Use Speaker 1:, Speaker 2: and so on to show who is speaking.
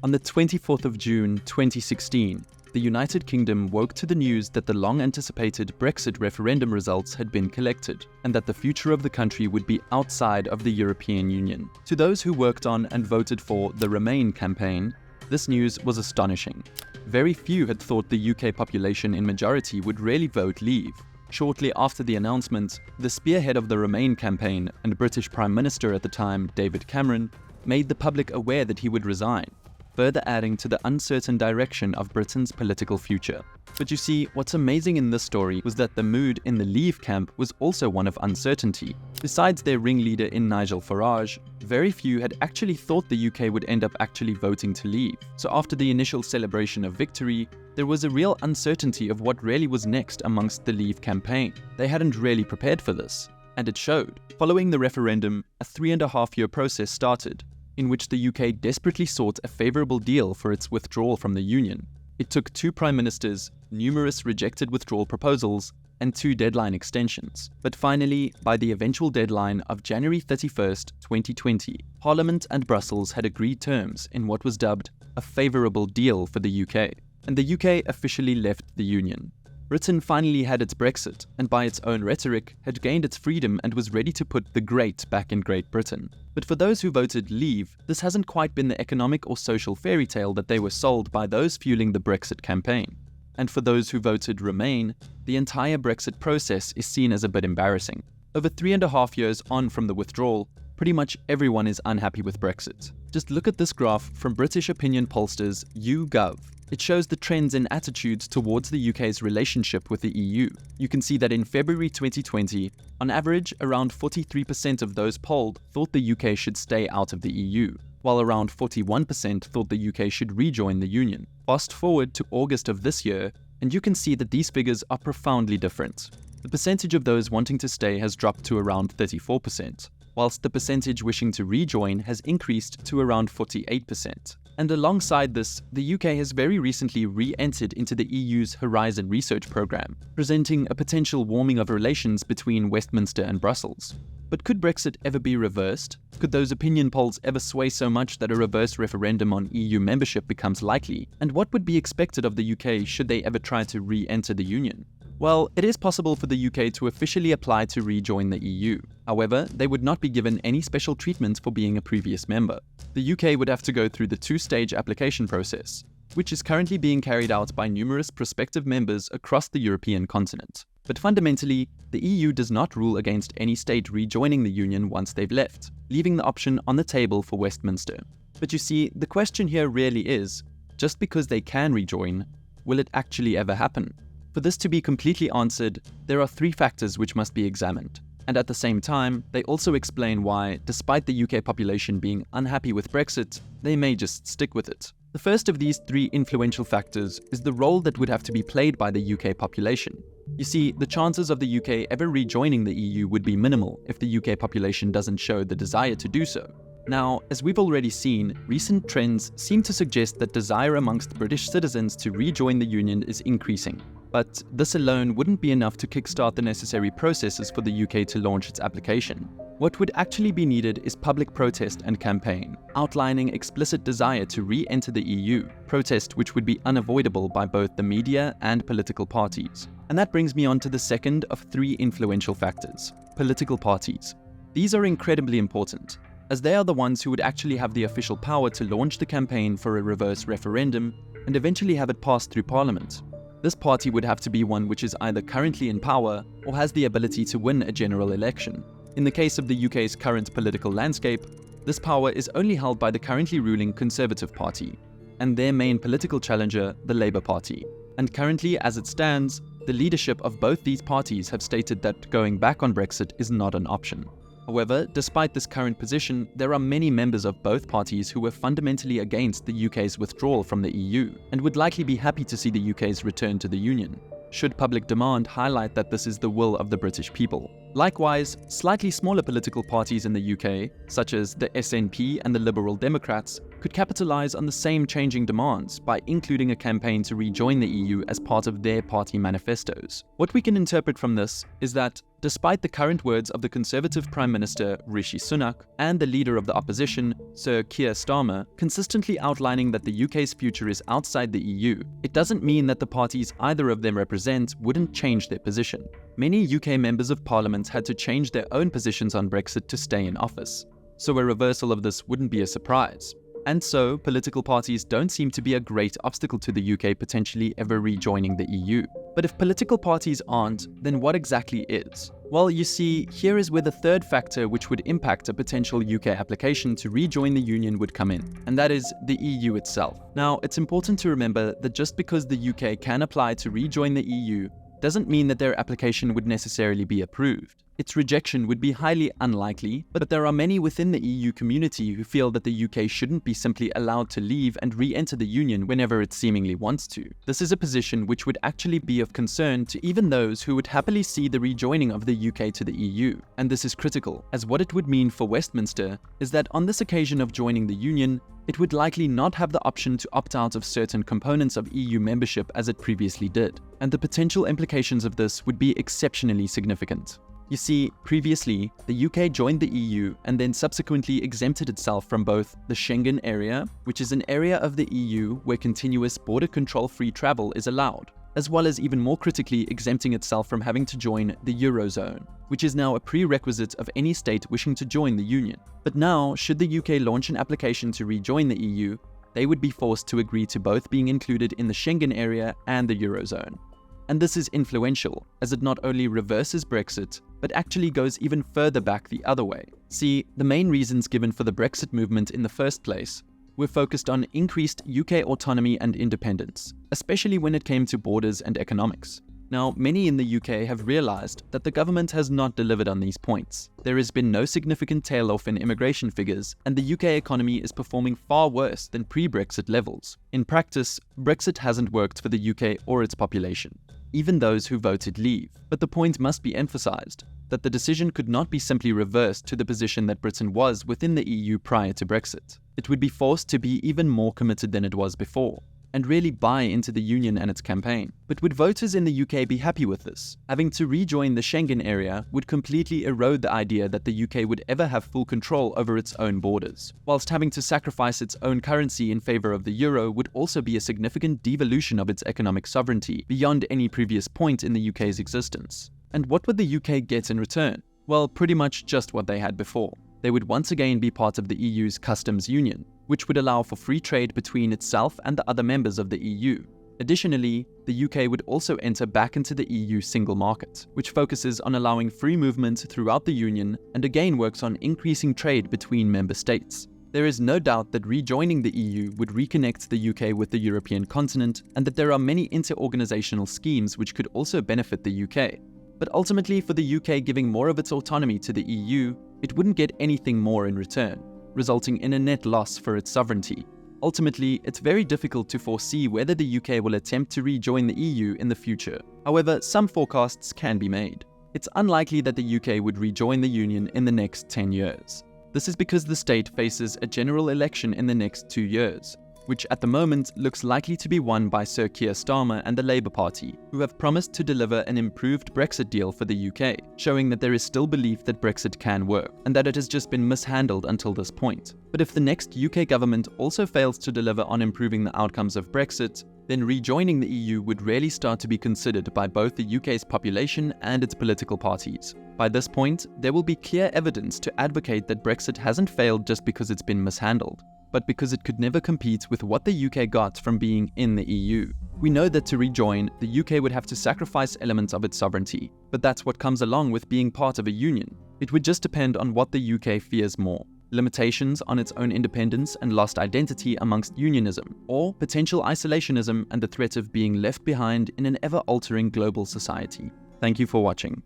Speaker 1: On the 24th of June 2016, the United Kingdom woke to the news that the long-anticipated Brexit referendum results had been collected, and that the future of the country would be outside of the European Union. To those who worked on and voted for the Remain campaign, this news was astonishing. Very few had thought the UK population in majority would really vote Leave. Shortly after the announcement, the spearhead of the Remain campaign and British Prime Minister at the time, David Cameron, made the public aware that he would resign, further adding to the uncertain direction of Britain's political future. But you see, what's amazing in this story was that the mood in the Leave camp was also one of uncertainty. Besides their ringleader in Nigel Farage, very few had actually thought the UK would end up actually voting to leave. So after the initial celebration of victory, there was a real uncertainty of what really was next amongst the Leave campaign. They hadn't really prepared for this, and it showed. Following the referendum, a 3.5-year process started, in which the UK desperately sought a favourable deal for its withdrawal from the Union. It took 2 prime ministers, numerous rejected withdrawal proposals, and 2 deadline extensions. But finally, by the eventual deadline of January 31st, 2020, Parliament and Brussels had agreed terms in what was dubbed a favourable deal for the UK, and the UK officially left the Union. Britain finally had its Brexit, and by its own rhetoric, had gained its freedom and was ready to put the great back in Great Britain. But for those who voted Leave, this hasn't quite been the economic or social fairy tale that they were sold by those fueling the Brexit campaign. And for those who voted Remain, the entire Brexit process is seen as a bit embarrassing. Over 3.5 years on from the withdrawal, pretty much everyone is unhappy with Brexit. Just look at this graph from British opinion pollsters YouGov. It shows the trends in attitudes towards the UK's relationship with the EU. You can see that in February 2020, on average, around 43% of those polled thought the UK should stay out of the EU, while around 41% thought the UK should rejoin the Union. Fast forward to August of this year, and you can see that these figures are profoundly different. The percentage of those wanting to stay has dropped to around 34%, whilst the percentage wishing to rejoin has increased to around 48%. And alongside this, the UK has very recently re-entered into the EU's Horizon research programme, presenting a potential warming of relations between Westminster and Brussels. But could Brexit ever be reversed? Could those opinion polls ever sway so much that a reverse referendum on EU membership becomes likely? And what would be expected of the UK should they ever try to re-enter the Union? Well, it is possible for the UK to officially apply to rejoin the EU. However, they would not be given any special treatment for being a previous member. The UK would have to go through the 2-stage application process, which is currently being carried out by numerous prospective members across the European continent. But fundamentally, the EU does not rule against any state rejoining the Union once they've left, leaving the option on the table for Westminster. But you see, the question here really is, just because they can rejoin, will it actually ever happen? For this to be completely answered, there are 3 factors which must be examined. And at the same time, they also explain why, despite the UK population being unhappy with Brexit, they may just stick with it. The first of these 3 influential factors is the role that would have to be played by the UK population. You see, the chances of the UK ever rejoining the EU would be minimal if the UK population doesn't show the desire to do so. Now, as we've already seen, recent trends seem to suggest that desire amongst British citizens to rejoin the Union is increasing. But this alone wouldn't be enough to kickstart the necessary processes for the UK to launch its application. What would actually be needed is public protest and campaign, outlining explicit desire to re-enter the EU, protest which would be unavoidable by both the media and political parties. And that brings me on to the second of 3 influential factors: political parties. These are incredibly important, as they are the ones who would actually have the official power to launch the campaign for a reverse referendum and eventually have it passed through Parliament. This party would have to be one which is either currently in power or has the ability to win a general election. In the case of the UK's current political landscape, this power is only held by the currently ruling Conservative Party and their main political challenger, the Labour Party. And currently, as it stands, the leadership of both these parties have stated that going back on Brexit is not an option. However, despite this current position, there are many members of both parties who were fundamentally against the UK's withdrawal from the EU and would likely be happy to see the UK's return to the Union, should public demand highlight that this is the will of the British people. Likewise, slightly smaller political parties in the UK, such as the SNP and the Liberal Democrats, could capitalise on the same changing demands by including a campaign to rejoin the EU as part of their party manifestos. What we can interpret from this is that, despite the current words of the Conservative Prime Minister Rishi Sunak and the leader of the opposition, Sir Keir Starmer, consistently outlining that the UK's future is outside the EU, it doesn't mean that the parties either of them represent wouldn't change their position. Many UK members of Parliament had to change their own positions on Brexit to stay in office, so a reversal of this wouldn't be a surprise. And so, political parties don't seem to be a great obstacle to the UK potentially ever rejoining the EU. But if political parties aren't, then what exactly is? Well, you see, here is where the third factor which would impact a potential UK application to rejoin the Union would come in, and that is the EU itself. Now, it's important to remember that just because the UK can apply to rejoin the EU doesn't mean that their application would necessarily be approved. Its rejection would be highly unlikely, but there are many within the EU community who feel that the UK shouldn't be simply allowed to leave and re-enter the Union whenever it seemingly wants to. This is a position which would actually be of concern to even those who would happily see the rejoining of the UK to the EU. And this is critical, as what it would mean for Westminster is that on this occasion of joining the Union, it would likely not have the option to opt out of certain components of EU membership as it previously did. And the potential implications of this would be exceptionally significant. You see, previously, the UK joined the EU and then subsequently exempted itself from both the Schengen area, which is an area of the EU where continuous border control-free travel is allowed, as well as even more critically exempting itself from having to join the Eurozone, which is now a prerequisite of any state wishing to join the Union. But now, should the UK launch an application to rejoin the EU, they would be forced to agree to both being included in the Schengen area and the Eurozone. And this is influential, as it not only reverses Brexit, but actually goes even further back the other way. See, the main reasons given for the Brexit movement in the first place were focused on increased UK autonomy and independence, especially when it came to borders and economics. Now, many in the UK have realised that the government has not delivered on these points. There has been no significant tail-off in immigration figures, and the UK economy is performing far worse than pre-Brexit levels. In practice, Brexit hasn't worked for the UK or its population, even those who voted leave. But the point must be emphasised that the decision could not be simply reversed to the position that Britain was within the EU prior to Brexit. It would be forced to be even more committed than it was before, and really buy into the Union and its campaign. But would voters in the UK be happy with this? Having to rejoin the Schengen area would completely erode the idea that the UK would ever have full control over its own borders, whilst having to sacrifice its own currency in favour of the euro would also be a significant devolution of its economic sovereignty beyond any previous point in the UK's existence. And what would the UK get in return? Well, pretty much just what they had before. They would once again be part of the EU's customs union, which would allow for free trade between itself and the other members of the EU. Additionally, the UK would also enter back into the EU single market, which focuses on allowing free movement throughout the Union and again works on increasing trade between member states. There is no doubt that rejoining the EU would reconnect the UK with the European continent, and that there are many inter-organisational schemes which could also benefit the UK. But ultimately, for the UK giving more of its autonomy to the EU, it wouldn't get anything more in return, resulting in a net loss for its sovereignty. Ultimately, it's very difficult to foresee whether the UK will attempt to rejoin the EU in the future. However, some forecasts can be made. It's unlikely that the UK would rejoin the Union in the next 10 years. This is because the state faces a general election in the next 2 years, which at the moment looks likely to be won by Sir Keir Starmer and the Labour Party, who have promised to deliver an improved Brexit deal for the UK, showing that there is still belief that Brexit can work, and that it has just been mishandled until this point. But if the next UK government also fails to deliver on improving the outcomes of Brexit, then rejoining the EU would really start to be considered by both the UK's population and its political parties. By this point, there will be clear evidence to advocate that Brexit hasn't failed just because it's been mishandled, but because it could never compete with what the UK got from being in the EU. We know that to rejoin, the UK would have to sacrifice elements of its sovereignty, but that's what comes along with being part of a union. It would just depend on what the UK fears more: limitations on its own independence and lost identity amongst unionism, or potential isolationism and the threat of being left behind in an ever-altering global society. Thank you for watching.